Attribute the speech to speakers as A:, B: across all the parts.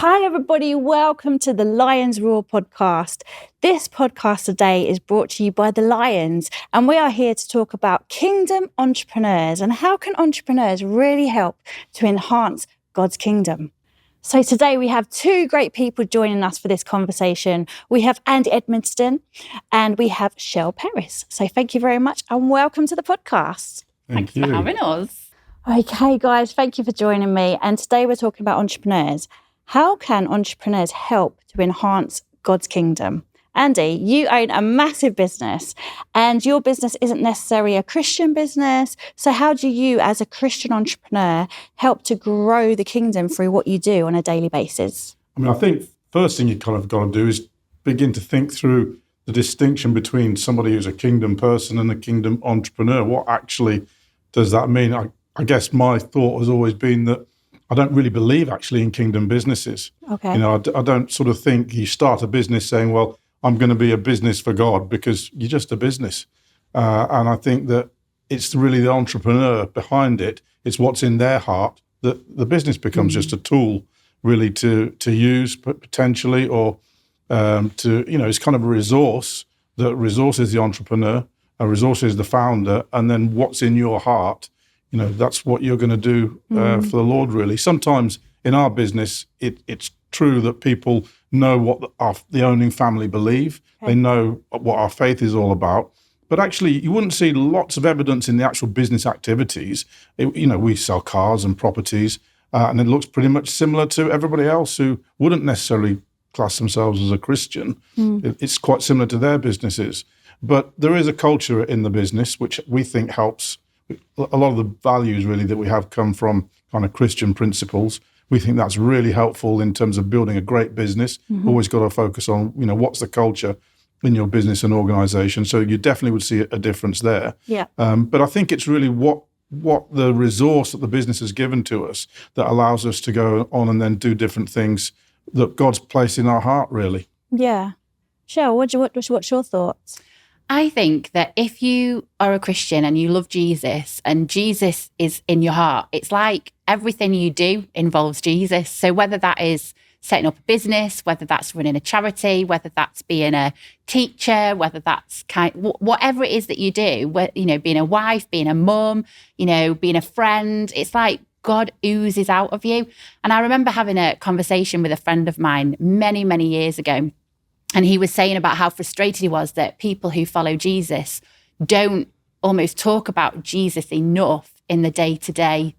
A: Hi everybody, welcome to the Lions Roar podcast. This podcast today is brought to you by the Lions, and we are here to talk about kingdom entrepreneurs and how can entrepreneurs really help to enhance God's kingdom. So today we have two great people joining us for this conversation. We have Andy Edmondson and we have Shell Paris. So thank you very much and welcome to the podcast.
B: Thanks for having us.
A: Okay guys, thank you for joining me. And today we're talking about entrepreneurs. How can entrepreneurs help to enhance God's kingdom? Andy, you own a massive business and your business isn't necessarily a Christian business. So how do you, as a Christian entrepreneur, help to grow the kingdom through what you do on a daily basis?
B: I think first thing you kind of got to do is begin to think through the distinction between somebody who's a kingdom person and a kingdom entrepreneur. What actually does that mean? I guess my thought has always been that I don't really believe actually in kingdom businesses.
A: Okay.
B: I don't sort of think you start a business saying, well, I'm going to be a business for God, because you're just a business. And I think that it's really the entrepreneur behind it. It's what's in their heart that the business becomes just a tool really to use potentially, or it's kind of a resource that resources the entrepreneur, a resource is the founder, and then what's in your heart, that's what you're going to do for the Lord, really. Sometimes in our business, it's true that people know what the owning family believe. Okay. They know what our faith is all about. But actually, you wouldn't see lots of evidence in the actual business activities. We sell cars and properties, and it looks pretty much similar to everybody else who wouldn't necessarily class themselves as a Christian. It's quite similar to their businesses. But there is a culture in the business which we think helps. A lot of the values really that we have come from kind of Christian principles. We think that's really helpful in terms of building a great business. Always got to focus on, what's the culture in your business and organization. So you definitely would see a difference there.
A: Yeah.
B: But I think it's really what the resource that the business has given to us that allows us to go on and then do different things that God's placed in our heart, really.
A: Yeah. Shell, what's your thoughts?
C: I think that if you are a Christian and you love Jesus and Jesus is in your heart, it's like everything you do involves Jesus. So whether that is setting up a business, whether that's running a charity, whether that's being a teacher, whether that's whatever it is that you do, being a wife, being a mum, being a friend, it's like God oozes out of you. And I remember having a conversation with a friend of mine many, many years ago. And he was saying about how frustrated he was that people who follow Jesus don't almost talk about Jesus enough in the day-to-day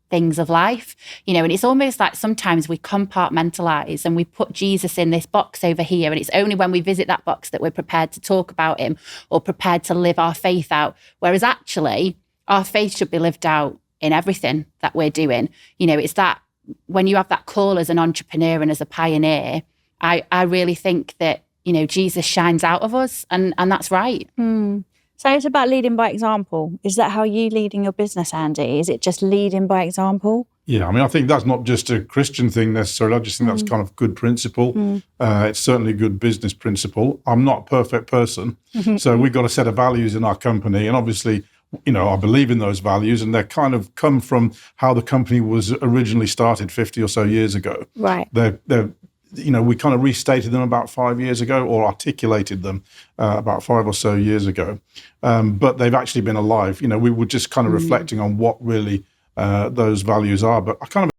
C: things of life. And it's almost like sometimes we compartmentalize and we put Jesus in this box over here. And it's only when we visit that box that we're prepared to talk about him or prepared to live our faith out. Whereas actually our faith should be lived out in everything that we're doing. It's that when you have that call as an entrepreneur and as a pioneer, I really think that, Jesus shines out of us and that's right.
A: So it's about leading by example. Is that how you lead in your business, Andy? Is it just leading by example?
B: Yeah, I think that's not just a Christian thing necessarily. I just think that's kind of good principle. It's certainly a good business principle. I'm not a perfect person. So we've got a set of values in our company. And obviously, I believe in those values, and they kind of come from how the company was originally started 50 or so years ago.
A: Right.
B: We kind of restated them about 5 years ago, or articulated them about 5 or so years ago. But they've actually been alive. We were just kind of reflecting on what really those values are. But I kind of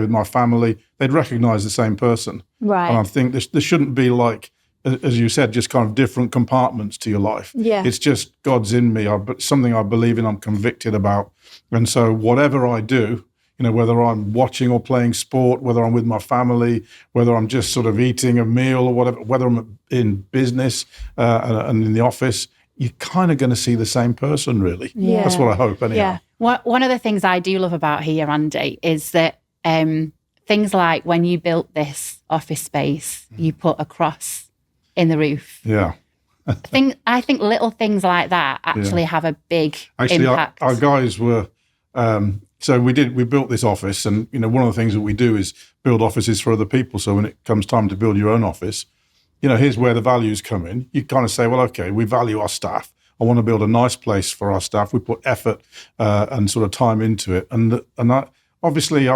B: with my family, they'd recognize the same person.
A: Right.
B: And I think there shouldn't be, like, as you said, just kind of different compartments to your life.
A: Yeah.
B: It's just God's in me, something I believe in, I'm convicted about. And so whatever I do, whether I'm watching or playing sport, whether I'm with my family, whether I'm just sort of eating a meal or whatever, whether I'm in business and in the office, you're kind of going to see the same person, really.
A: Yeah.
B: That's what I hope, anyhow.
C: Yeah. One of the things I do love about here, Andy, is that things like when you built this office space, you put a cross in the roof.
B: Yeah.
C: I think little things like that actually have a big impact.
B: Our guys were, so we built this office, and one of the things that we do is build offices for other people. So when it comes time to build your own office, here's where the values come in. You kind of say, well, okay, we value our staff. I want to build a nice place for our staff. We put effort and sort of time into it. And obviously,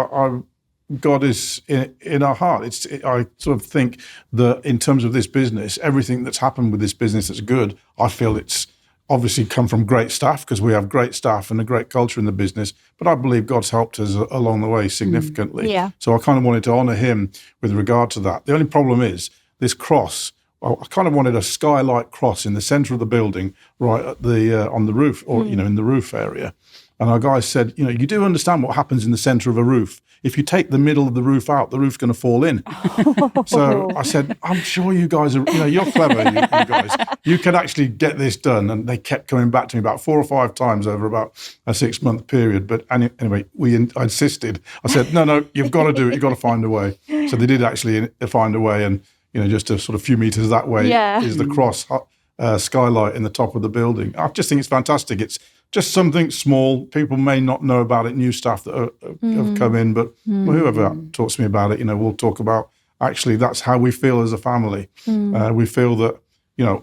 B: God is in our heart. I sort of think that in terms of this business, everything that's happened with this business that's good, I feel it's obviously come from great staff, because we have great staff and a great culture in the business. But I believe God's helped us along the way significantly.
A: Yeah.
B: So I kind of wanted to honour him with regard to that. The only problem is this cross. I kind of wanted a skylight cross in the centre of the building, right at the on the roof, or in the roof area. And our guy said, you do understand what happens in the centre of a roof. If you take the middle of the roof out, the roof's going to fall in. So I said, I'm sure you guys are, you're clever, you guys. You can actually get this done. And they kept coming back to me about 4 or 5 times over about a 6-month period. But anyway, I insisted. I said, no, you've got to do it. You've got to find a way. So they did actually find a way. And, just a sort of few meters that way is the cross skylight in the top of the building. I just think it's fantastic. It's just something small. People may not know about it, new staff that have come in, but whoever talks to me about it, we'll talk about, actually, that's how we feel as a family. We feel that,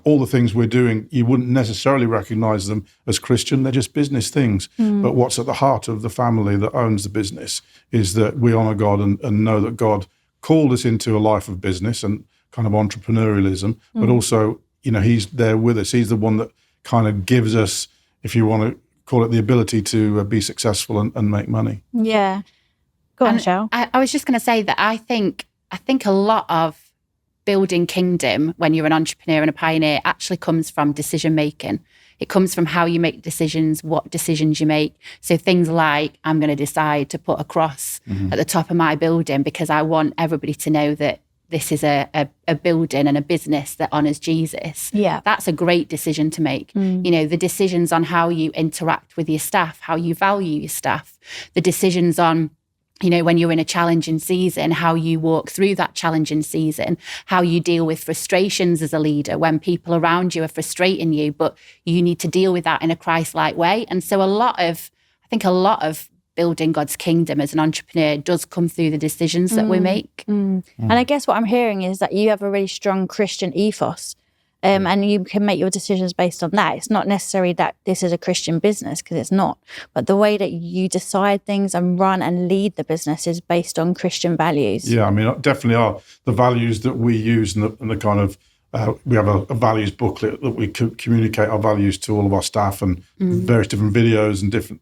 B: all the things we're doing, you wouldn't necessarily recognize them as Christian. They're just business things. But what's at the heart of the family that owns the business is that we honor God and know that God called us into a life of business and kind of entrepreneurialism, but also, he's there with us. He's the one that kind of gives us, if you want to call it, the ability to be successful and make money.
A: Yeah. Go on, Cheryl.
C: I was just going to say that I think a lot of building kingdom when you're an entrepreneur and a pioneer actually comes from decision making. It comes from how you make decisions, what decisions you make. So things like, I'm going to decide to put a cross at the top of my building because I want everybody to know that this is a building and a business that honours Jesus.
A: Yeah.
C: That's a great decision to make. The decisions on how you interact with your staff, how you value your staff, the decisions on, when you're in a challenging season, how you walk through that challenging season, how you deal with frustrations as a leader when people around you are frustrating you, but you need to deal with that in a Christ-like way. And so I think a lot of building God's kingdom as an entrepreneur does come through the decisions that we make.
A: And I guess what I'm hearing is that you have a really strong Christian ethos, and you can make your decisions based on that. It's not necessarily that this is a Christian business, because it's not, but the way that you decide things and run and lead the business is based on Christian values.
B: Yeah, I mean, definitely are the values that we use and the kind of, we have a values booklet that we communicate our values to all of our staff, and various different videos and different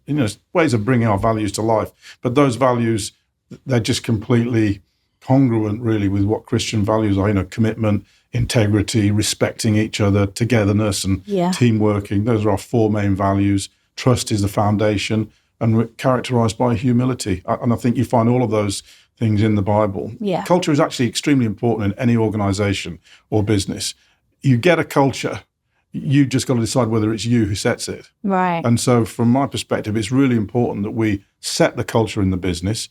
B: ways of bringing our values to life. But those values, they're just completely congruent, really, with what Christian values are. Commitment, integrity, respecting each other, togetherness, and team working. Those are our 4 main values. Trust is the foundation, and we're characterized by humility. And I think you find all of those things in the Bible.
A: Yeah.
B: Culture is actually extremely important in any organization or business. You get a culture, you just got to decide whether it's you who sets it.
A: Right.
B: And so from my perspective, it's really important that we set the culture in the business.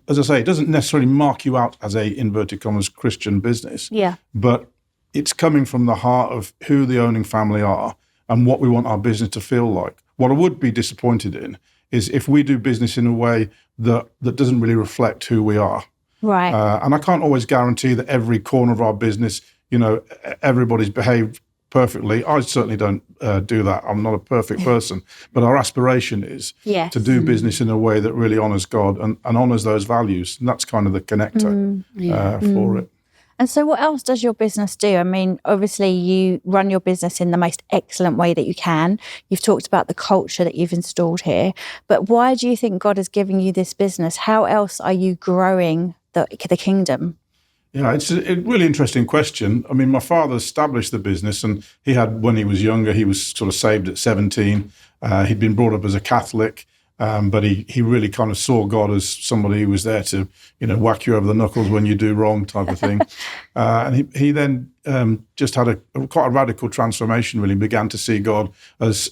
B: As I say, it doesn't necessarily mark you out as a, inverted commas, Christian business.
A: Yeah.
B: But it's coming from the heart of who the owning family are and what we want our business to feel like. What I would be disappointed in is if we do business in a way that doesn't really reflect who we are.
A: Right.
B: And I can't always guarantee that every corner of our business, everybody's behaved perfectly. I certainly don't do that. I'm not a perfect person. But our aspiration is to do business in a way that really honours God and honours those values. And that's kind of the connector for it.
A: And so what else does your business do? I mean, obviously you run your business in the most excellent way that you can. You've talked about the culture that you've installed here, but why do you think God is giving you this business? How else are you growing the kingdom?
B: Yeah, it's a really interesting question. I mean, my father established the business, and when he was younger, he was sort of saved at 17. He'd been brought up as a Catholic. But he really kind of saw God as somebody who was there to, whack you over the knuckles when you do wrong type of thing. And he then just had quite a radical transformation, really, began to see God as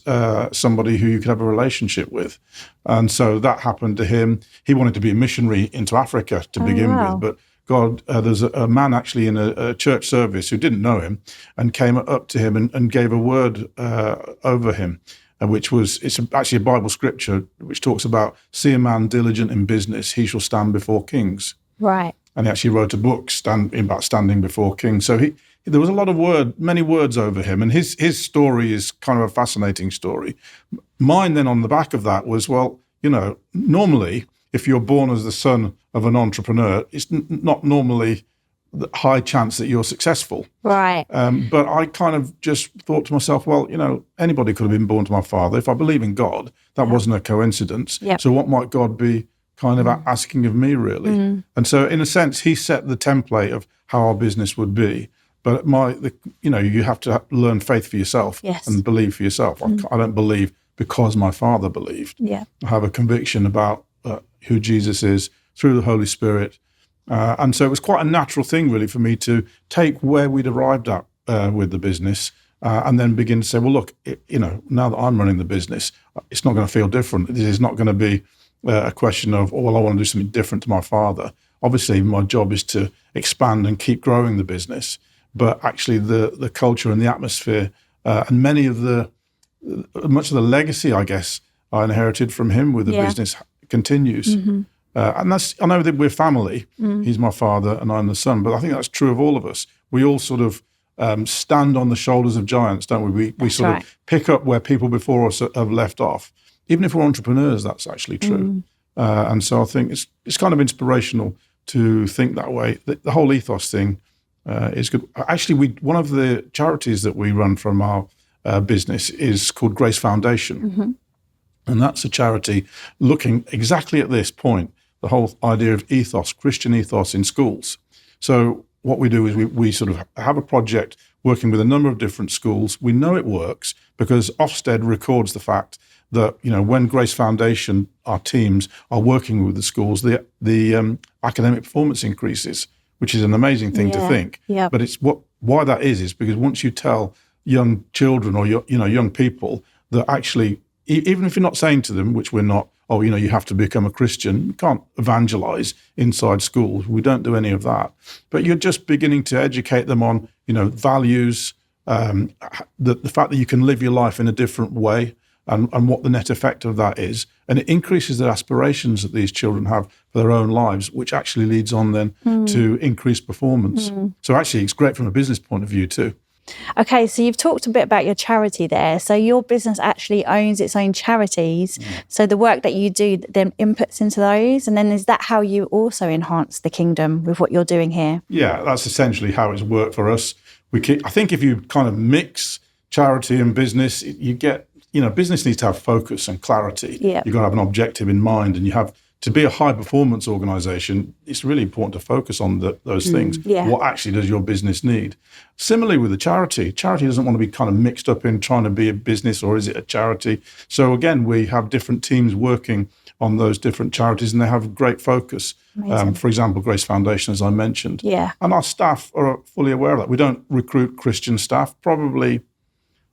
B: somebody who you could have a relationship with. And so that happened to him. He wanted to be a missionary into Africa to begin with, but God, there's a man actually in a church service who didn't know him and came up to him and gave a word over him. It's actually a Bible scripture which talks about, see a man diligent in business, he shall stand before kings.
A: Right.
B: And he actually wrote a book about standing before kings. So there was a lot of many words over him, and his story is kind of a fascinating story. Mine then on the back of that was, well, normally if you're born as the son of an entrepreneur, it's not normally the high chance that you're successful.
A: Right.
B: But I kind of just thought to myself, well, anybody could have been born to my father. If I believe in God, that wasn't a coincidence.
A: Yep.
B: So what might God be kind of asking of me, really? And so in a sense, he set the template of how our business would be. But you have to learn faith for yourself and believe for yourself. I don't believe because my father believed.
A: Yeah.
B: I have a conviction about who Jesus is through the Holy Spirit. And so it was quite a natural thing, really, for me to take where we'd arrived at with the business and then begin to say, well, look, now that I'm running the business, it's not going to feel different. This is not going to be a question of, I want to do something different to my father. Obviously, my job is to expand and keep growing the business. But actually, the culture and the atmosphere and much of the legacy, I guess, I inherited from him with the business continues. And I know that we're family. He's my father and I'm the son, but I think that's true of all of us. We all sort of stand on the shoulders of giants, don't we? We sort of pick up where people before us have left off. Even if we're entrepreneurs, that's actually true. And so I think it's kind of inspirational to think that way. The whole ethos thing is good. Actually, one of the charities that we run from our business is called Grace Foundation. And that's a charity looking exactly at this point, the whole idea of ethos, Christian ethos in schools. So what we do is we sort of have a project working with a number of different schools. We know it works because Ofsted records the fact that, when Grace Foundation, our teams, are working with the schools, the academic performance increases, which is an amazing thing to think.
A: Yep.
B: But why that is because once you tell young children or young people that actually, even if you're not saying to them, which we're not, you have to become a Christian, you can't evangelize inside schools. We don't do any of that. But you're just beginning to educate them on, values, the fact that you can live your life in a different way and what the net effect of that is. And it increases the aspirations that these children have for their own lives, which actually leads on then to increased performance. So actually, it's great from a business point of view too.
A: Okay, so you've talked a bit about your charity there. So your business actually owns its own charities. So the work that you do then inputs into those. And then is that how you also enhance the kingdom with what you're doing here? Yeah,
B: that's essentially how it's worked for us. I think if you kind of mix charity and business, you get, business needs to have focus and clarity.
A: Yeah.
B: You've got to have an objective in mind, and to be a high-performance organisation, it's really important to focus on those things.
A: Yeah.
B: What actually does your business need? Similarly with the charity doesn't want to be kind of mixed up in trying to be a business or is it a charity? So again, we have different teams working on those different charities and they have great focus. For example, Grace Foundation, as I mentioned.
A: Yeah.
B: And our staff are fully aware of that. We don't recruit Christian staff. Probably,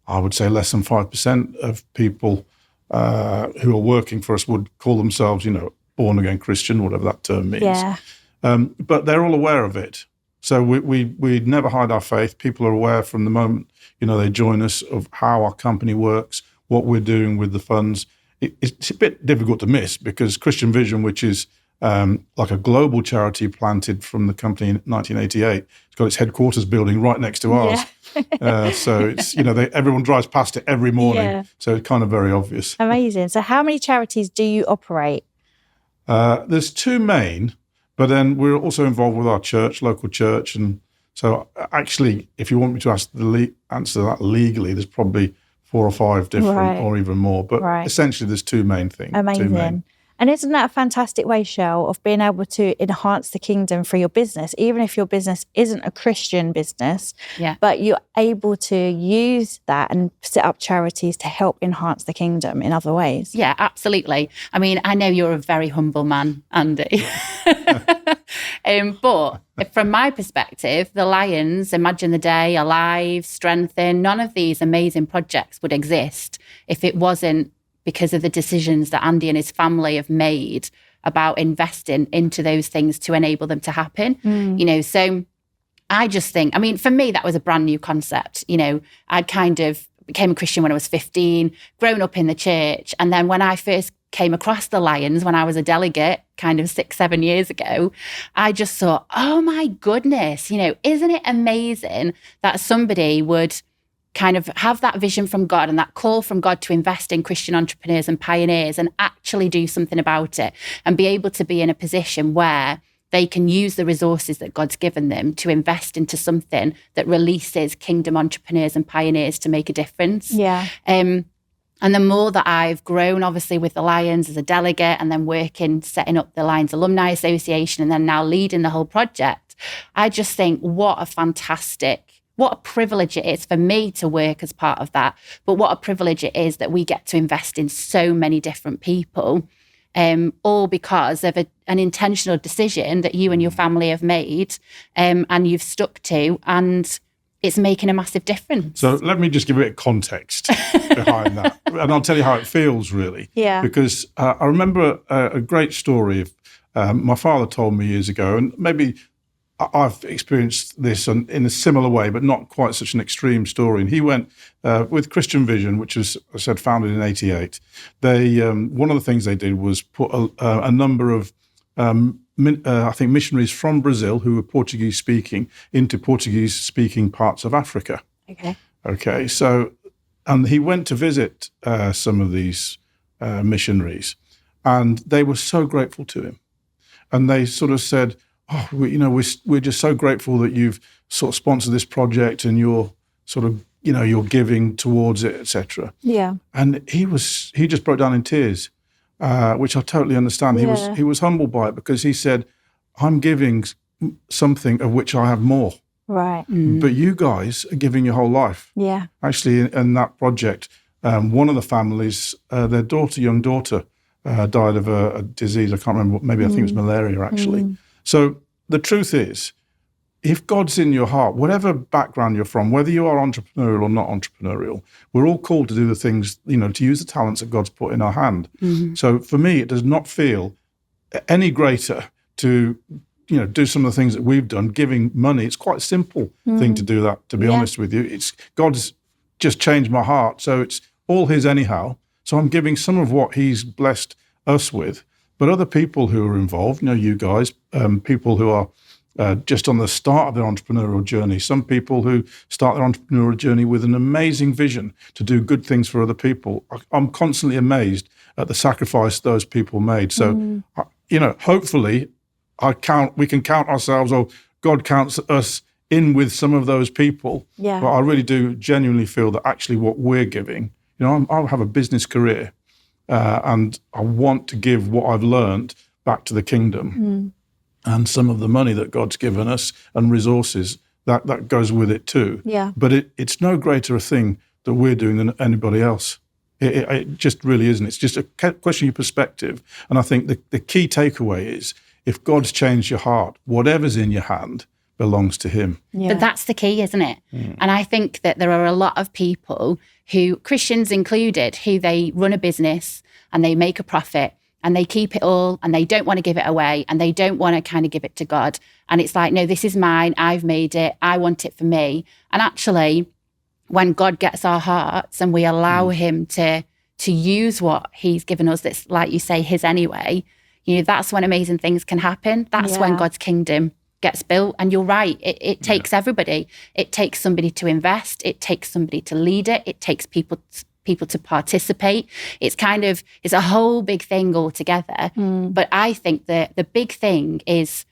B: I would say less than 5% of people who are working for us would call themselves, born again Christian, whatever that term means.
A: Yeah.
B: But they're all aware of it. So we never hide our faith. People are aware from the moment, they join us of how our company works, what we're doing with the funds. It's a bit difficult to miss because Christian Vision, which is like a global charity planted from the company in 1988, it's got its headquarters building right next to ours. Yeah. So it's, everyone drives past it every morning. Yeah. So it's kind of very obvious.
A: Amazing. So how many charities do you operate?
B: There's two main, but then we're also involved with our church, local church. And so actually, if you want me to answer that legally, there's probably 4 or 5 different or even more. But essentially, there's two main things.
A: Amazing. And isn't that a fantastic way, Shell, of being able to enhance the kingdom for your business, even if your business isn't a Christian business, but you're able to use that and set up charities to help enhance the kingdom in other ways?
C: Yeah, absolutely. I mean, I know you're a very humble man, Andy. But from my perspective, the Lions, Imagine the Day, Alive, Strengthen, none of these amazing projects would exist if it wasn't because of the decisions that Andy and his family have made about investing into those things to enable them to happen. So I just think, for me, that was a brand new concept. I'd kind of became a Christian when I was 15, grown up in the church. And then when I first came across the Lions, when I was a delegate kind of 6-7 years ago, I just thought, oh my goodness, isn't it amazing that somebody would kind of have that vision from God and that call from God to invest in Christian entrepreneurs and pioneers and actually do something about it and be able to be in a position where they can use the resources that God's given them to invest into something that releases kingdom entrepreneurs and pioneers to make a difference.
A: Yeah.
C: And the more that I've grown, obviously, with the Lions as a delegate and then setting up the Lions Alumni Association and then now leading the whole project, I just think what a privilege it is for me to work as part of that. But what a privilege it is that we get to invest in so many different people, all because of an intentional decision that you and your family have made and you've stuck to, and it's making a massive difference.
B: So let me just give a bit of context behind that. And I'll tell you how it feels, really.
A: Yeah.
B: Because I remember a great story my father told me years ago, and maybe I've experienced this in a similar way, but not quite such an extreme story. And he went with Christian Vision, which was, as I said, founded in '88. They one of the things they did was put a number of I think missionaries from Brazil who were Portuguese speaking into Portuguese speaking parts of Africa. Okay. So, and he went to visit some of these missionaries, and they were so grateful to him, and they sort of said, "Oh, we're just so grateful that you've sort of sponsored this project and you're sort of, you're giving towards it, etc."
A: Yeah.
B: And he just broke down in tears, which I totally understand.
A: Yeah.
B: He was humbled by it because he said, "I'm giving something of which I have more.
A: Right.
B: But you guys are giving your whole life."
A: Yeah.
B: Actually, in that project, one of the families, their young daughter, died of a disease. I can't remember. Maybe I think it was malaria, actually. So the truth is, if God's in your heart, whatever background you're from, whether you are entrepreneurial or not entrepreneurial, we're all called to do the things, to use the talents that God's put in our hand. So for me, it does not feel any greater to, do some of the things that we've done, giving money. It's quite a simple thing to do that, to be honest with you. God's just changed my heart. So it's all his anyhow. So I'm giving some of what he's blessed us with. But other people who are involved, you guys, people who are just on the start of their entrepreneurial journey, some people who start their entrepreneurial journey with an amazing vision to do good things for other people. I'm constantly amazed at the sacrifice those people made. So, hopefully we can count ourselves, or God counts us in with some of those people.
A: Yeah.
B: But I really do genuinely feel that actually what we're giving, I'll have a business career. And I want to give what I've learned back to the kingdom, and some of the money that God's given us and resources that goes with it too.
A: Yeah.
B: But it's no greater a thing that we're doing than anybody else. It just really isn't. It's just a question of perspective. And I think the key takeaway is, if God's changed your heart, whatever's in your hand belongs to him.
A: Yeah.
C: But that's the key, isn't it? And I think that there are a lot of people who, Christians included, who they run a business and they make a profit and they keep it all and they don't want to give it away and they don't want to kind of give it to God. And it's like, no, this is mine. I've made it. I want it for me. And actually, when God gets our hearts and we allow him to use what he's given us, that's, like you say, his anyway, that's when amazing things can happen. That's when God's kingdom gets built. And you're right, it takes everybody. It takes somebody to invest. It takes somebody to lead it. It takes people to participate. It's a whole big thing altogether. But I think that the big thing is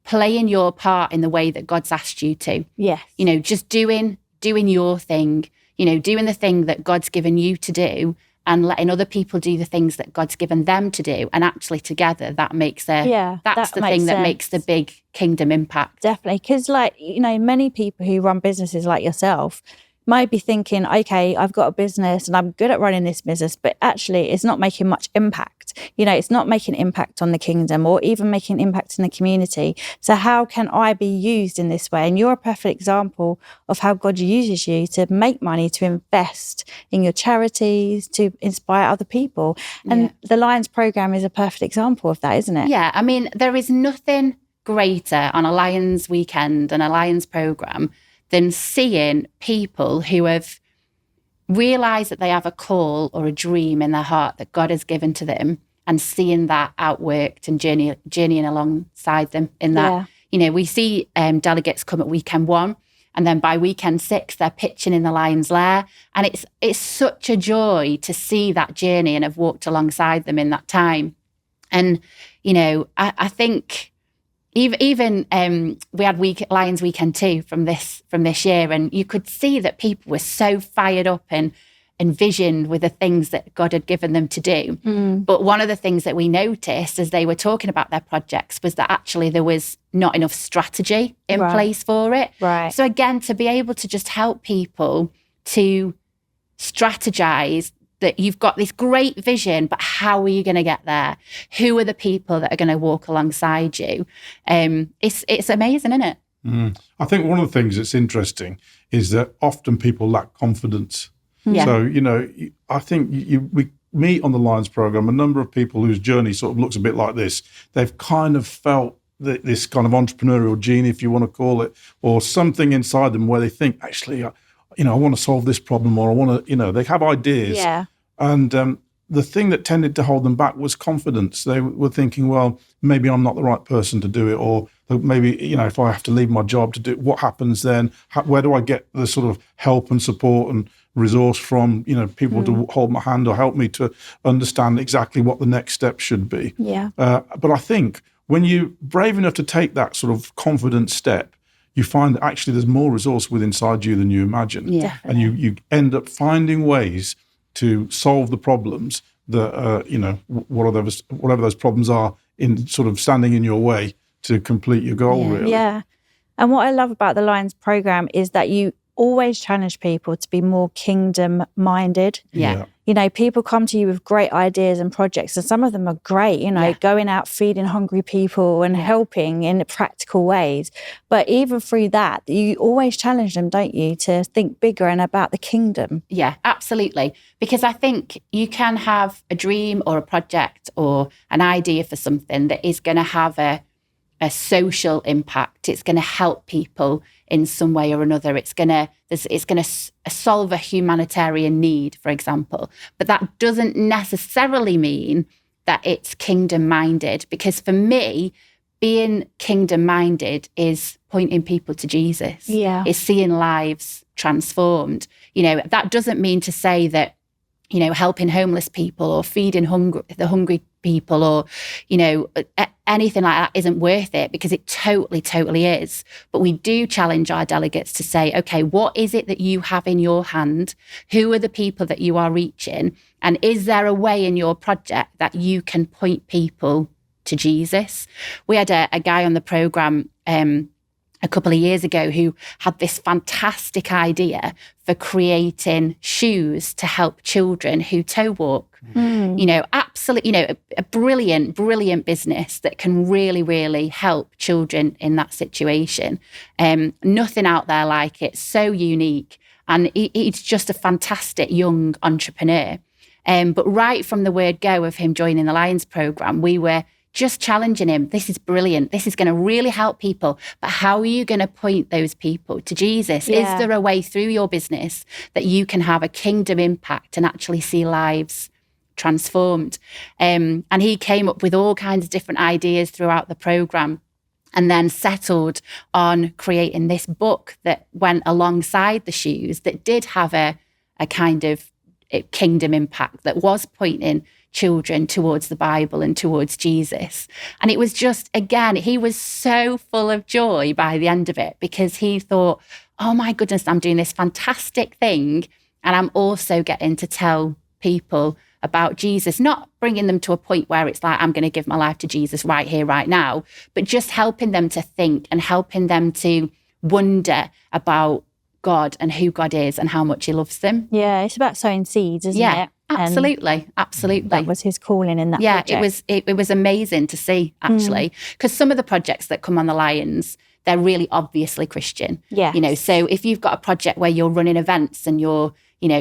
C: playing your part in the way that God's asked you to.
A: Yes.
C: Just doing your thing, doing the thing that God's given you to do, and letting other people do the things that God's given them to do. And actually together, that makes that's the thing that makes the big kingdom impact.
A: Definitely. Because many people who run businesses like yourself might be thinking, okay, I've got a business and I'm good at running this business, but actually it's not making much impact. It's not making impact on the kingdom or even making impact in the community. So how can I be used in this way? And you're a perfect example of how God uses you to make money, to invest in your charities, to inspire other people. And the Lions program is a perfect example of that, isn't it?
C: Yeah. I mean, there is nothing greater on a Lions weekend and a Lions program than seeing people who have realize that they have a call or a dream in their heart that God has given to them, and seeing that outworked and journeying alongside them in that.
A: Yeah.
C: We see delegates come at weekend 1, and then by weekend 6, they're pitching in the Lion's Lair. And it's such a joy to see that journey and have walked alongside them in that time. And, I think even we had Lions Weekend 2 from this year, and you could see that people were so fired up and envisioned with the things that God had given them to do. But one of the things that we noticed as they were talking about their projects was that actually there was not enough strategy in place for it.
A: Right.
C: So again, to be able to just help people to strategize that you've got this great vision, but how are you going to get there? Who are the people that are going to walk alongside you? It's amazing, isn't it?
B: I think one of the things that's interesting is that often people lack confidence.
C: Yeah.
B: So, I think we meet on the Lions program a number of people whose journey sort of looks a bit like this. They've kind of felt this kind of entrepreneurial gene, if you want to call it, or something inside them where they think, actually, I want to solve this problem, or I want to, they have ideas.
A: Yeah.
B: And the thing that tended to hold them back was confidence. They were thinking, well, maybe I'm not the right person to do it, or maybe, if I have to leave my job to do it, what happens then? Where do I get the sort of help and support and resource from, people to hold my hand or help me to understand exactly what the next step should be?
A: Yeah.
B: But I think when you're brave enough to take that sort of confident step, you find that actually there's more resource within inside you than you imagine.
C: Yeah.
B: And you end up finding ways to solve the problems that, whatever those problems are, in sort of standing in your way to complete your goal, really.
A: Yeah. And what I love about the Lions program is that you always challenge people to be more kingdom minded.
C: Yeah.
A: People come to you with great ideas and projects, and some of them are great, going out feeding hungry people and helping in practical ways. But even through that, you always challenge them, don't you, to think bigger and about the kingdom.
C: Yeah, absolutely. Because I think you can have a dream or a project or an idea for something that is going to have a social impact. It's going to help people in some way or another. It's going to solve a humanitarian need, for example. But that doesn't necessarily mean that it's kingdom minded. Because for me, being kingdom minded is pointing people to Jesus.
A: Yeah.
C: It's seeing lives transformed. That doesn't mean to say that, helping homeless people or feeding the hungry people or, anything like that isn't worth it, because it totally is. But we do challenge our delegates to say, okay, what is it that you have in your hand? Who are the people that you are reaching? And is there a way in your project that you can point people to Jesus? We had a guy on the program a couple of years ago who had this fantastic idea for creating shoes to help children who toe walk. Absolutely, a brilliant business that can really, really help children in that situation. Nothing out there like it, so unique. And he's just a fantastic young entrepreneur. But right from the word go of him joining the Lions program, we were just challenging him. This is brilliant. This is going to really help people. But how are you going to point those people to Jesus?
A: Yeah.
C: Is there a way through your business that you can have a kingdom impact and actually see lives transformed? And he came up with all kinds of different ideas throughout the program, and then settled on creating this book that went alongside the shoes that did have a kind of kingdom impact, that was pointing children towards the Bible and towards Jesus. And it was just, again, he was so full of joy by the end of it, because he thought, oh my goodness, I'm doing this fantastic thing, and I'm also getting to tell people about Jesus, not bringing them to a point where it's like, I'm going to give my life to Jesus right here, right now, but just helping them to think and helping them to wonder about God and who God is and how much he loves them.
A: Yeah, it's about sowing seeds, isn't it?
C: Absolutely.
A: That was his calling in that project.
C: It was amazing to see, actually, because some of the projects that come on the Lions, they're really obviously Christian.
A: Yeah.
C: So if you've got a project where you're running events and you're,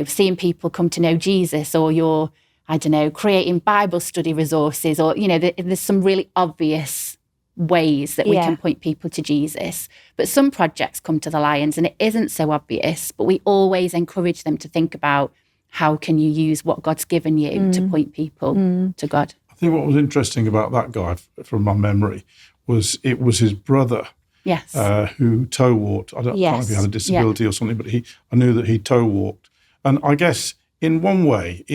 C: seeing people come to know Jesus, or you're, creating Bible study resources, or, there's some really obvious ways that we can point people to Jesus. But some projects come to the Lions and it isn't so obvious, but we always encourage them to think about how can you use what God's given you to point people to God.
B: I think what was interesting about that guy, from my memory, was it was his brother who toe walked. I don't know if he had a disability or something, but I knew that he toe walked. And I guess in one way,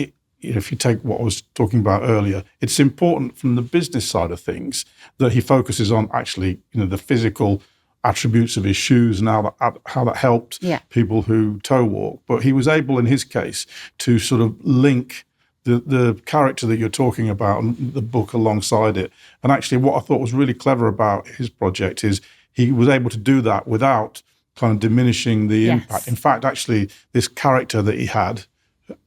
B: if you take what I was talking about earlier, it's important from the business side of things that he focuses on actually, the physical attributes of his shoes and how that helped people who toe walk. But he was able, in his case, to sort of link the character that you're talking about and the book alongside it. And actually what I thought was really clever about his project is he was able to do that without kind of diminishing the impact. In fact, actually, this character that he had,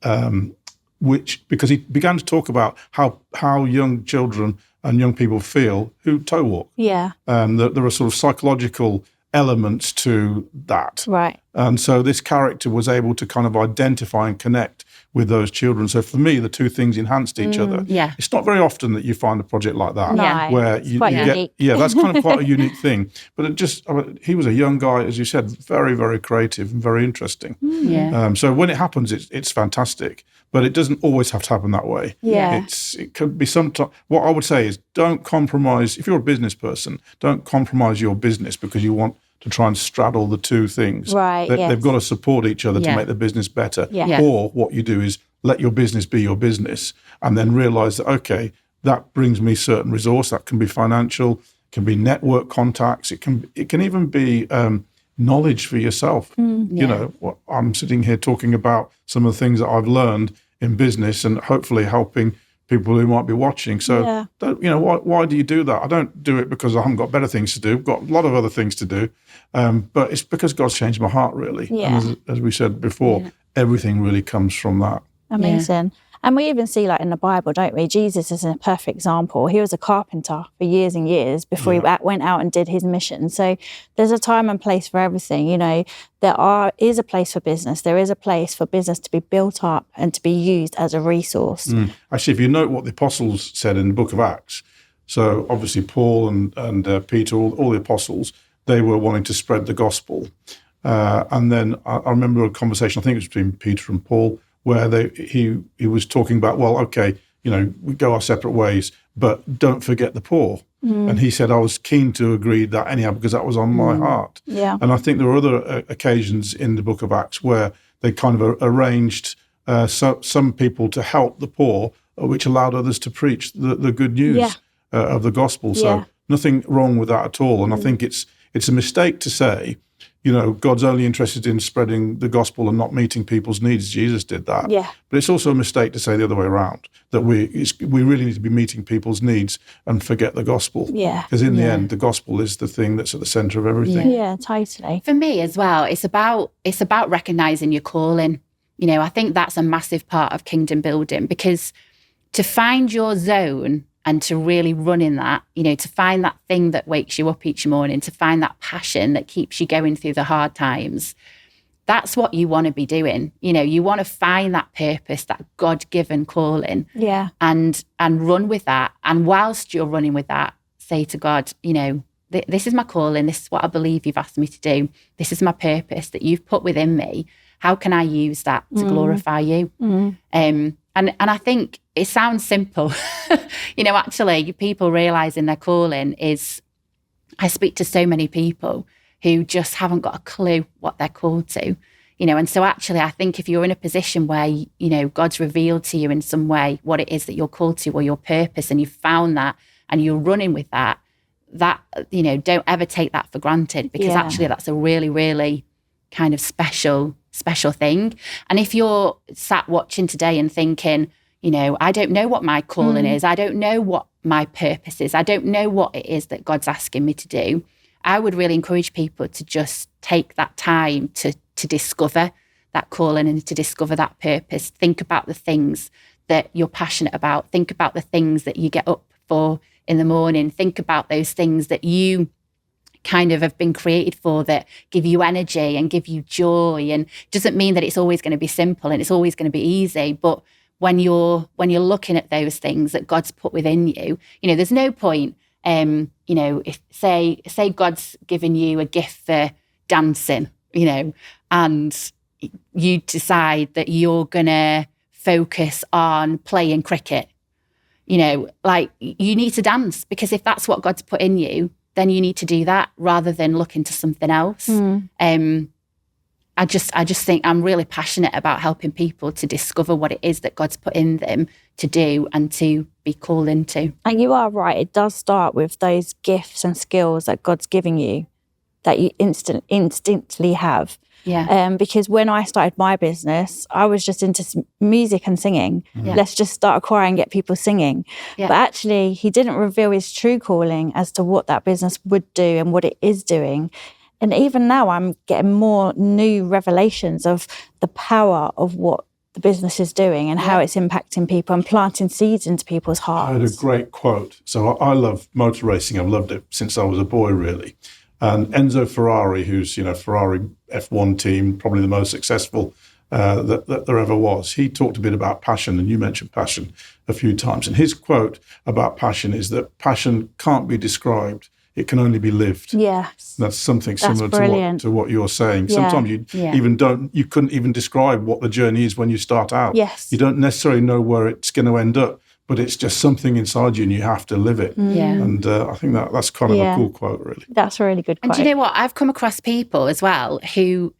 B: because he began to talk about how young children and young people feel who toe walk.
A: Yeah.
B: There are sort of psychological elements to that.
A: Right.
B: And so this character was able to kind of identify and connect with those children. So for me, the two things enhanced each other.
C: Yeah.
B: It's not very often that you find a project like that where you
A: unique.
B: get, that's kind of quite a unique thing. But he was a young guy, as you said, very, very creative and very interesting.
C: Yeah.
B: So when it happens, it's fantastic, but it doesn't always have to happen that way.
A: Yeah.
B: It could be what I would say is don't compromise. If you're a business person, don't compromise your business because you want to try and straddle the two things.
A: Right,
B: They've got to support each other to make the business better.
A: Yeah.
B: Or what you do is let your business be your business and then realize that, okay, that brings me certain resource. That can be financial, can be network contacts. It can even be knowledge for yourself. I'm sitting here talking about some of the things that I've learned in business and hopefully helping people who might be watching. So, why do you do that? I don't do it because I haven't got better things to do. I've got a lot of other things to do. But it's because God's changed my heart, really.
A: Yeah.
B: And as we said before, everything really comes from that.
A: Amazing. And we even see, like, in the Bible, don't we? Jesus is a perfect example. He was a carpenter for years and years before he went out and did his mission. So there's a time and place for everything. There is a place for business. There is a place for business to be built up and to be used as a resource.
B: Actually, if you note what the apostles said in the book of Acts, so obviously Paul and Peter, all the apostles, they were wanting to spread the gospel. And then I remember a conversation, I think it was between Peter and Paul, where he was talking about, well, okay, we go our separate ways, but don't forget the poor. And he said, I was keen to agree that anyhow, because that was on my heart.
A: Yeah.
B: And I think there were other occasions in the book of Acts where they kind of arranged some people to help the poor, which allowed others to preach the good news of the gospel. So nothing wrong with that at all. And I think it's a mistake to say, God's only interested in spreading the gospel and not meeting people's needs. Jesus did that.
A: Yeah.
B: But it's also a mistake to say the other way around, that we really need to be meeting people's needs and forget the gospel.
A: Yeah.
B: Because in the end, the gospel is the thing that's at the centre of everything.
A: Yeah, totally.
C: For me as well, it's about recognizing your calling. I think that's a massive part of kingdom building, because to find your zone and to really run in that, to find that thing that wakes you up each morning, to find that passion that keeps you going through the hard times, that's what you want to be doing. You want to find that purpose, that God-given calling, and run with that. And whilst you're running with that, say to God, this is my calling. This is what I believe you've asked me to do. This is my purpose that you've put within me. How can I use that to glorify you? And I think it sounds simple. Actually, people realising their calling is, I speak to so many people who just haven't got a clue what they're called to, and so actually I think if you're in a position where, God's revealed to you in some way what it is that you're called to or your purpose, and you've found that and you're running with that, don't ever take that for granted, because actually that's a really, really kind of special thing. And if you're sat watching today and thinking, I don't know what my calling is, I don't know what my purpose is, I don't know what it is that God's asking me to do, I would really encourage people to just take that time to discover that calling and to discover that purpose. Think about the things that you're passionate about. Think about the things that you get up for in the morning. Think about those things that you kind of have been created for, that give you energy and give you joy. And it doesn't mean that it's always going to be simple and it's always going to be easy, but when you're looking at those things that God's put within you, there's no point If say God's given you a gift for dancing, and you decide that you're going to focus on playing cricket, you need to dance, because if that's what God's put in you, then you need to do that rather than look into something else. I just think I'm really passionate about helping people to discover what it is that God's put in them to do and to be called into.
A: And you are right. It does start with those gifts and skills that God's giving you that you instantly have.
C: Yeah.
A: Because when I started my business, I was just into music and singing.
C: Yeah.
A: Let's just start a choir and get people singing.
C: Yeah.
A: But actually, he didn't reveal his true calling as to what that business would do and what it is doing. And even now, I'm getting more new revelations of the power of what the business is doing and how it's impacting people and planting seeds into people's hearts.
B: I had a great quote. So I love motor racing. I've loved it since I was a boy, really. And Enzo Ferrari, who's, Ferrari F1 team, probably the most successful that there ever was, he talked a bit about passion, and you mentioned passion a few times. And his quote about passion is that passion can't be described. It can only be lived.
A: Yes.
B: That's something similar to what you're saying.
A: Yeah.
B: Sometimes you couldn't even describe what the journey is when you start out.
A: Yes.
B: You don't necessarily know where it's going to end up, but it's just something inside you and you have to live it.
C: Yeah.
B: And I think that's kind of a cool quote, really.
A: That's a really good quote.
C: And do you know what? I've come across people as well who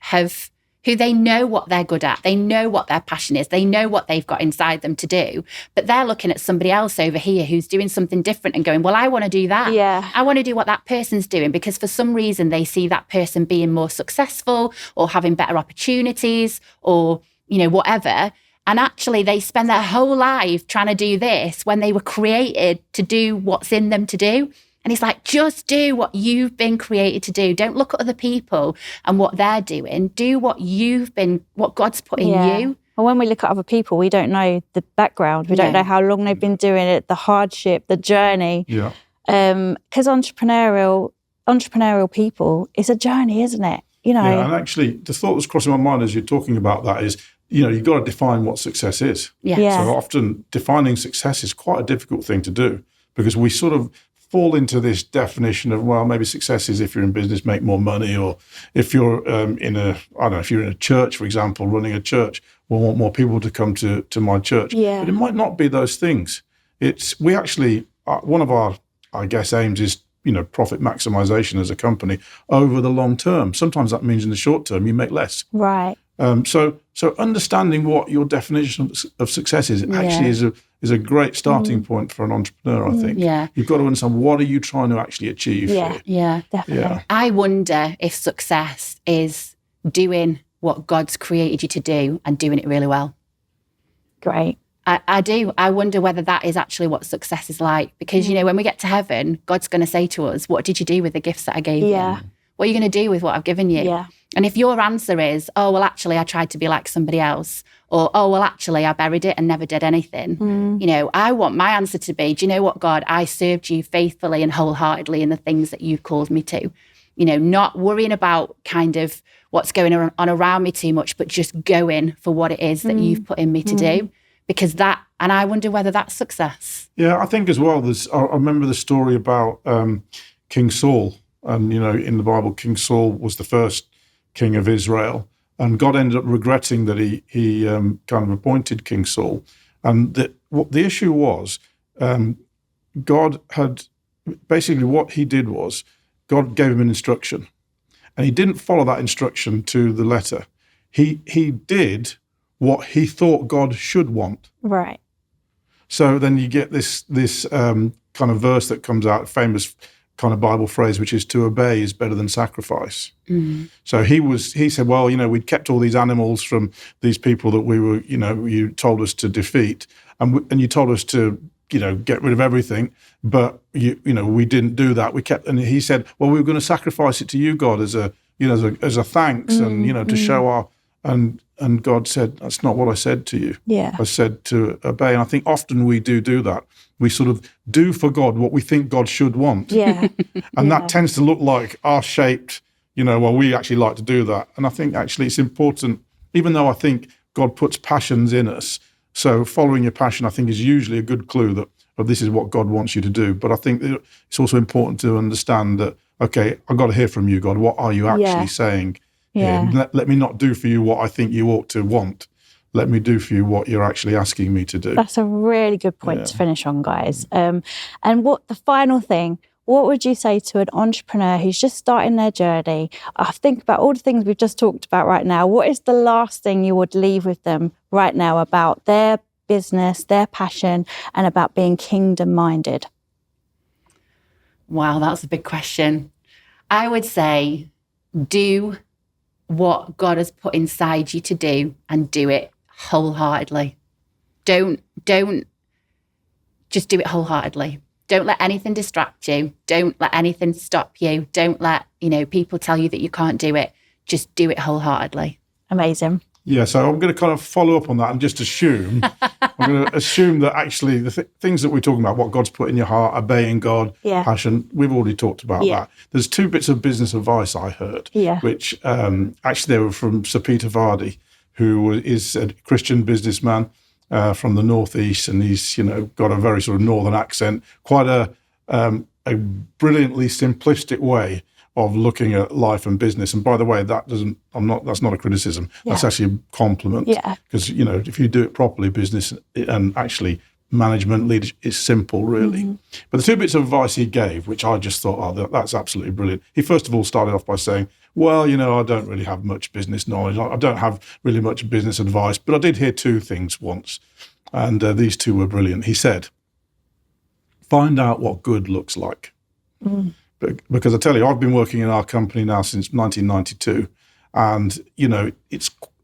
C: they know what they're good at. They know what their passion is. They know what they've got inside them to do. But they're looking at somebody else over here who's doing something different and going, well, I want to do that.
A: Yeah.
C: I want to do what that person's doing, because for some reason they see that person being more successful or having better opportunities or, whatever. And actually they spend their whole life trying to do this when they were created to do what's in them to do. And he's like, just do what you've been created to do. Don't look at other people and what they're doing. Do what God's put in you.
A: And when we look at other people, we don't know the background. We don't know how long they've been doing it, the hardship, the journey.
B: Yeah.
A: Because entrepreneurial people, it's a journey, isn't it?
B: Yeah, and actually, the thought that's crossing my mind as you're talking about that is, you've got to define what success is.
C: Yeah.
B: So often defining success is quite a difficult thing to do, because we sort of fall into this definition of, well, maybe success is if you're in business, make more money, or if you're if you're in a church, for example, running a church, we'll want more people to come to my church.
A: Yeah.
B: But it might not be those things. We actually, one of our, I guess, aims is, profit maximization as a company over the long term. Sometimes that means in the short term, you make less.
A: Right.
B: So understanding what your definition of success is actually is a great starting point for an entrepreneur, I think.
C: Yeah.
B: You've got to understand, what are you trying to actually achieve here?
C: Yeah,
A: definitely.
B: Yeah.
C: I wonder if success is doing what God's created you to do and doing it really well.
A: Great.
C: I do. I wonder whether that is actually what success is like. Because, when we get to heaven, God's going to say to us, what did you do with the gifts that I gave you? What are you going to do with what I've given you?
A: Yeah.
C: And if your answer is, oh, well, actually, I tried to be like somebody else, or, oh, well, actually, I buried it and never did anything. I want my answer to be, do you know what, God, I served you faithfully and wholeheartedly in the things that you've called me to. Not worrying about kind of what's going on around me too much, but just going for what it is that you've put in me to do. Because and I wonder whether that's success.
B: Yeah, I think as well, I remember the story about King Saul. And, in the Bible, King Saul was the first king of Israel. And God ended up regretting that he kind of appointed King Saul. And what the issue was, God had, basically what he did was, God gave him an instruction. And he didn't follow that instruction to the letter. He did what he thought God should want.
A: Right. So
B: then you get this kind of verse that comes out, famous kind of Bible phrase, which is, to obey is better than sacrifice. So he said, well, we'd kept all these animals from these people that we were, you told us to defeat, and you told us to, get rid of everything, but we didn't do that. And he said, well, we were going to sacrifice it to you, God, as a thanks, and to show our. And God said, that's not what I said to you.
A: Yeah.
B: I said to obey. And I think often we do that. We sort of do for God what we think God should want.
A: Yeah.
B: And that tends to look like R-shaped, we actually like to do that. And I think actually it's important, even though I think God puts passions in us. So following your passion, I think, is usually a good clue that of this is what God wants you to do. But I think that it's also important to understand that, okay, I've got to hear from you, God. What are you actually saying here? Let me not do for you what I think you ought to want. Let me do for you what you're actually asking me to do.
A: That's a really good point to finish on, guys. And what the final thing, what would you say to an entrepreneur who's just starting their journey? I think about all the things we've just talked about right now. What is the last thing you would leave with them right now about their business, their passion, and about being kingdom-minded?
C: Wow, that's a big question. I would say do what God has put inside you to do and do it wholeheartedly. Don't just do it wholeheartedly. Don't let anything distract you. Don't let anything stop you. Don't let, people tell you that you can't do it. Just do it wholeheartedly.
A: Amazing.
B: Yeah, so I'm going to kind of follow up on that and just assume, I'm going to assume that actually the things that we're talking about, what God's put in your heart, obeying God, passion, we've already talked about that. There's 2 bits of business advice I heard, which actually they were from Sir Peter Vardy, who is a Christian businessman from the Northeast, and he's, got a very sort of northern accent, quite a brilliantly simplistic way of looking at life and business. And by the way, that's not a criticism. That's actually a compliment. Because, if you do it properly, business and actually management, leadership is simple, really. But the 2 bits of advice he gave, which I just thought, that's absolutely brilliant. He first of all started off by saying, well, I don't really have much business knowledge. I don't have really much business advice, but I did hear 2 things once. And these 2 were brilliant. He said, find out what good looks like. Because I tell you, I've been working in our company now since 1992, and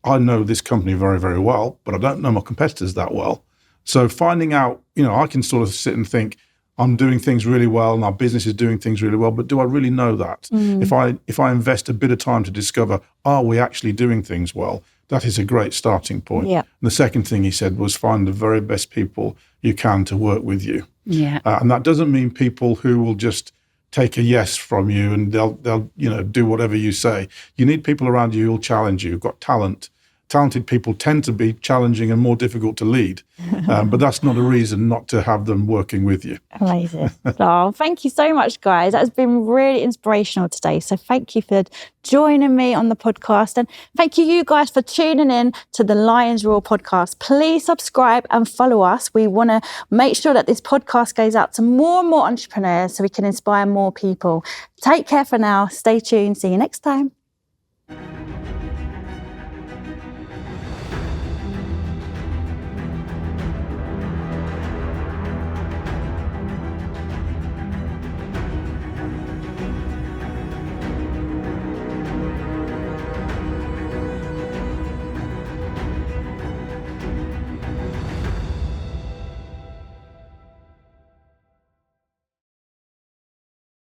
B: I know this company very, very well, but I don't know my competitors that well. So finding out, I can sort of sit and think, I'm doing things really well, and our business is doing things really well, but do I really know that? If I invest a bit of time to discover, are we actually doing things well? That is a great starting point. And the second thing he said was find the very best people you can to work with you. And that doesn't mean people who will just take a yes from you and they'll do whatever you say. You need people around you who'll challenge you, who've got talent. Talented people tend to be challenging and more difficult to lead, but that's not a reason not to have them working with you.
A: Amazing. Oh, thank you so much, guys. That's been really inspirational today. So thank you for joining me on the podcast, and thank you guys for tuning in to the Lions Roar podcast. Please subscribe and follow us. We want to make sure that this podcast goes out to more and more entrepreneurs so we can inspire more people. Take care for now. Stay tuned. See you next time.